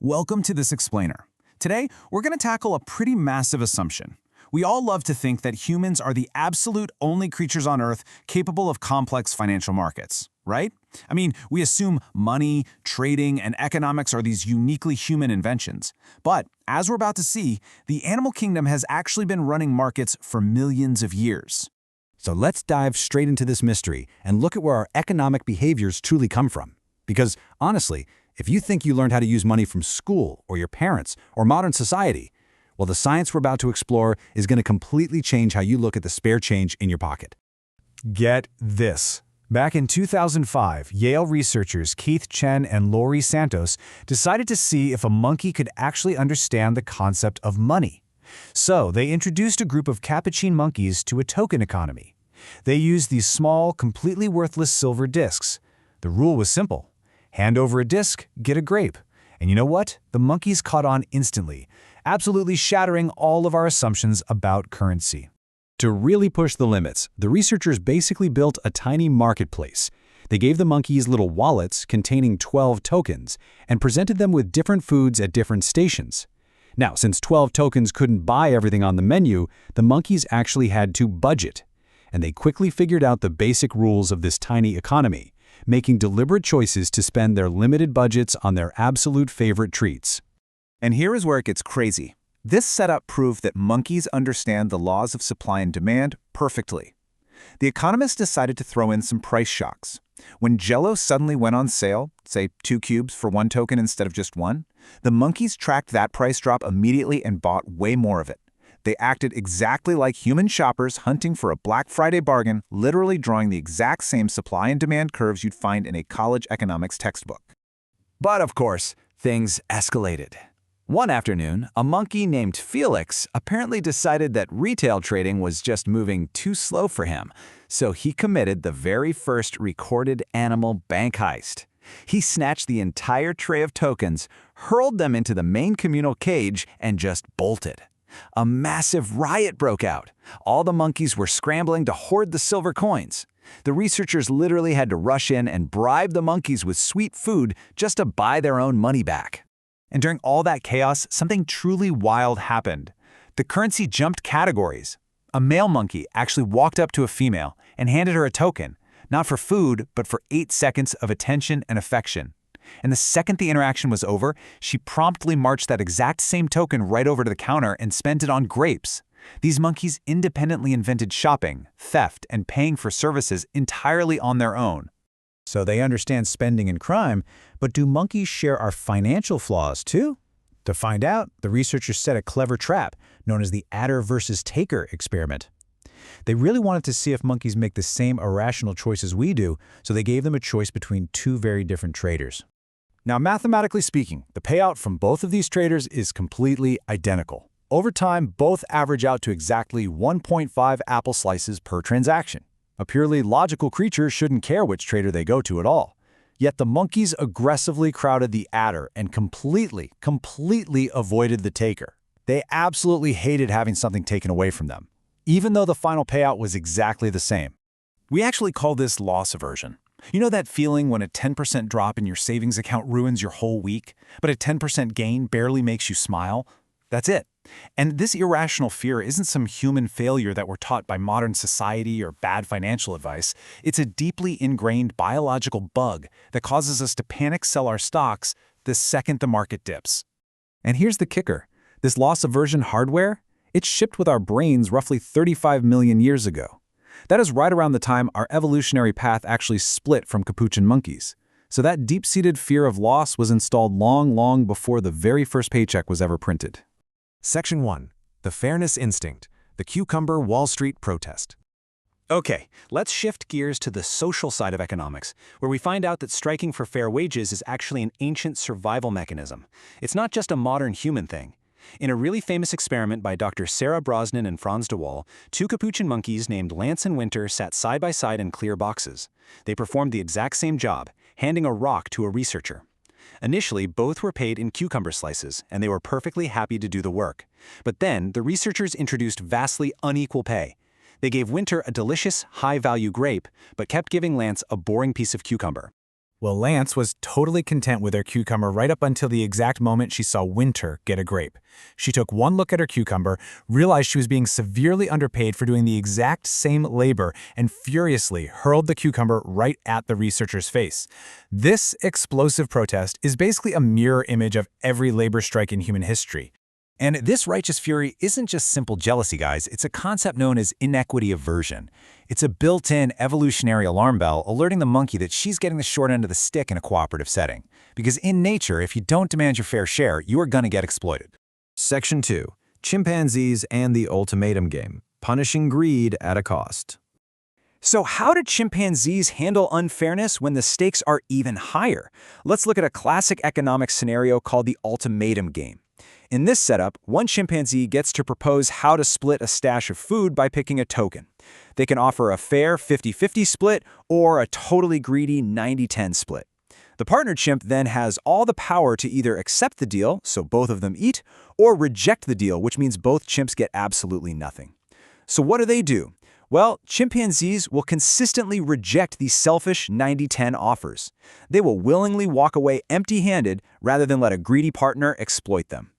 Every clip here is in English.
Welcome to This Explainer. Today, we're going to tackle a pretty massive assumption. We all love to think that humans are the absolute only creatures on Earth capable of complex financial markets, right? I mean, we assume money, trading, and economics are these uniquely human inventions. But, as we're about to see, the animal kingdom has actually been running markets for millions of years. So let's dive straight into this mystery and look at where our economic behaviors truly come from. Because, honestly, if you think you learned how to use money from school or your parents or modern society, well, the science we're about to explore is going to completely change how you look at the spare change in your pocket. Get this. Back in 2005, Yale researchers Keith Chen and Laurie Santos decided to see if a monkey could actually understand the concept of money. So they introduced a group of capuchin monkeys to a token economy. They used these small, completely worthless silver discs. The rule was simple. Hand over a disc, get a grape. And you know what? The monkeys caught on instantly, absolutely shattering all of our assumptions about currency. To really push the limits, the researchers basically built a tiny marketplace. They gave the monkeys little wallets containing 12 tokens and presented them with different foods at different stations. Now, since 12 tokens couldn't buy everything on the menu, the monkeys actually had to budget. And they quickly figured out the basic rules of this tiny economy, making deliberate choices to spend their limited budgets on their absolute favorite treats. And here is where it gets crazy. This setup proved that monkeys understand the laws of supply and demand perfectly. The economists decided to throw in some price shocks. When Jell-O suddenly went on sale, say 2 cubes for 1 token instead of just 1, the monkeys tracked that price drop immediately and bought way more of it. They acted exactly like human shoppers hunting for a Black Friday bargain, literally drawing the exact same supply and demand curves you'd find in a college economics textbook. But of course, things escalated. One afternoon, a monkey named Felix apparently decided that retail trading was just moving too slow for him, so he committed the very first recorded animal bank heist. He snatched the entire tray of tokens, hurled them into the main communal cage, and just bolted. A massive riot broke out. All the monkeys were scrambling to hoard the silver coins. The researchers literally had to rush in and bribe the monkeys with sweet food just to buy their own money back. And during all that chaos, something truly wild happened. The currency jumped categories. A male monkey actually walked up to a female and handed her a token, not for food, but for 8 seconds of attention and affection. And the second the interaction was over, she promptly marched that exact same token right over to the counter and spent it on grapes. These monkeys independently invented shopping, theft, and paying for services entirely on their own. So they understand spending and crime, but do monkeys share our financial flaws too? To find out, the researchers set a clever trap known as the adder versus taker experiment. They really wanted to see if monkeys make the same irrational choices we do, so they gave them a choice between 2 very different traders. Now, mathematically speaking, the payout from both of these traders is completely identical. Over time, both average out to exactly 1.5 apple slices per transaction. A purely logical creature shouldn't care which trader they go to at all. Yet the monkeys aggressively crowded the adder and completely avoided the taker. They absolutely hated having something taken away from them, even though the final payout was exactly the same. We actually call this loss aversion. You know that feeling when a 10% drop in your savings account ruins your whole week, but a 10% gain barely makes you smile? That's it. And this irrational fear isn't some human failure that we're taught by modern society or bad financial advice. It's a deeply ingrained biological bug that causes us to panic sell our stocks the second the market dips. And here's the kicker. This loss aversion hardware, it's shipped with our brains roughly 35 million years ago. That is right around the time our evolutionary path actually split from capuchin monkeys. So that deep-seated fear of loss was installed long before the very first paycheck was ever printed. Section 1. The Fairness Instinct, the Cucumber Wall Street Protest. Okay, let's shift gears to the social side of economics, where we find out that striking for fair wages is actually an ancient survival mechanism. It's not just a modern human thing. In a really famous experiment by Dr. Sarah Brosnan and Franz de Waal, 2 capuchin monkeys named Lance and Winter sat side by side in clear boxes. They performed the exact same job, handing a rock to a researcher. Initially, both were paid in cucumber slices, and they were perfectly happy to do the work. But then, the researchers introduced vastly unequal pay. They gave Winter a delicious, high-value grape, but kept giving Lance a boring piece of cucumber. Well, Lance was totally content with her cucumber right up until the exact moment she saw Winter get a grape. She took one look at her cucumber, realized she was being severely underpaid for doing the exact same labor, and furiously hurled the cucumber right at the researcher's face. This explosive protest is basically a mirror image of every labor strike in human history. And this righteous fury isn't just simple jealousy, guys. It's a concept known as inequity aversion. It's a built-in evolutionary alarm bell alerting the monkey that she's getting the short end of the stick in a cooperative setting. Because in nature, if you don't demand your fair share, you are going to get exploited. Section 2. Chimpanzees and the ultimatum game. Punishing greed at a cost. So how do chimpanzees handle unfairness when the stakes are even higher? Let's look at a classic economic scenario called the ultimatum game. In this setup, one chimpanzee gets to propose how to split a stash of food by picking a token. They can offer a fair 50-50 split or a totally greedy 90-10 split. The partner chimp then has all the power to either accept the deal, so both of them eat, or reject the deal, which means both chimps get absolutely nothing. So what do? Well, chimpanzees will consistently reject these selfish 90-10 offers. They will willingly walk away empty-handed rather than let a greedy partner exploit them.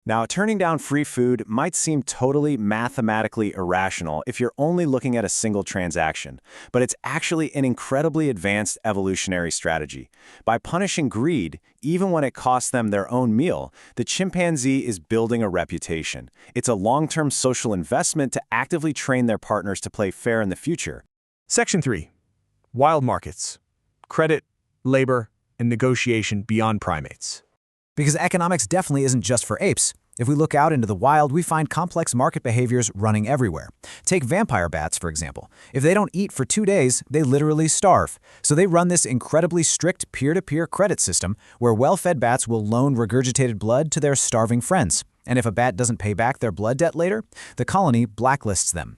Now, turning down free food might seem totally mathematically irrational if you're only looking at a single transaction, but it's actually an incredibly advanced evolutionary strategy. By punishing greed, even when it costs them their own meal, the chimpanzee is building a reputation. It's a long-term social investment to actively train their partners to play fair in the future. Section 3. Wild markets. Credit, labor, and negotiation beyond primates. Because economics definitely isn't just for apes. If we look out into the wild, we find complex market behaviors running everywhere. Take vampire bats, for example. If they don't eat for 2 days, they literally starve. So they run this incredibly strict peer-to-peer credit system where well-fed bats will loan regurgitated blood to their starving friends. And if a bat doesn't pay back their blood debt later, the colony blacklists them.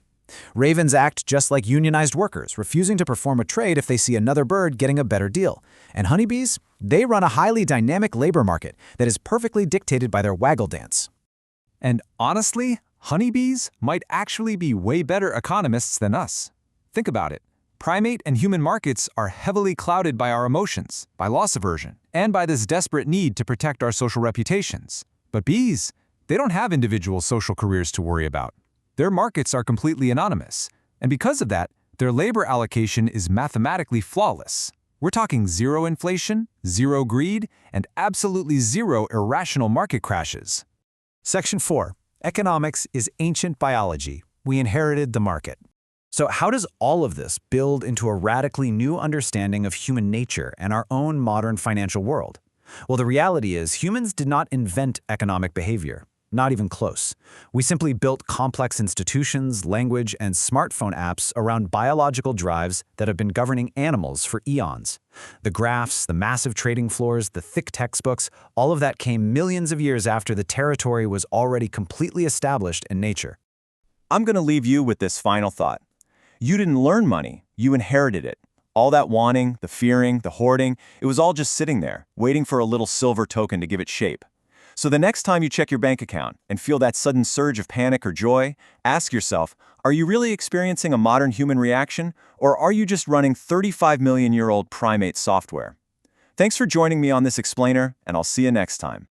Ravens act just like unionized workers, refusing to perform a trade if they see another bird getting a better deal. And honeybees? They run a highly dynamic labor market that is perfectly dictated by their waggle dance. And honestly, honeybees might actually be way better economists than us. Think about it. Primate and human markets are heavily clouded by our emotions, by loss aversion, and by this desperate need to protect our social reputations. But bees, they don't have individual social careers to worry about. Their markets are completely anonymous, and because of that, their labor allocation is mathematically flawless. We're talking zero inflation, zero greed, and absolutely zero irrational market crashes. Section 4. Economics is ancient biology. We inherited the market. So how does all of this build into a radically new understanding of human nature and our own modern financial world? Well, the reality is humans did not invent economic behavior. Not even close. We simply built complex institutions, language, and smartphone apps around biological drives that have been governing animals for eons. The graphs, the massive trading floors, the thick textbooks, all of that came millions of years after the territory was already completely established in nature. I'm going to leave you with this final thought. You didn't learn money, you inherited it. All that wanting, the fearing, the hoarding, it was all just sitting there, waiting for a little silver token to give it shape. So the next time you check your bank account and feel that sudden surge of panic or joy, ask yourself, are you really experiencing a modern human reaction, or are you just running 35-million-year-old primate software? Thanks for joining me on this explainer, and I'll see you next time.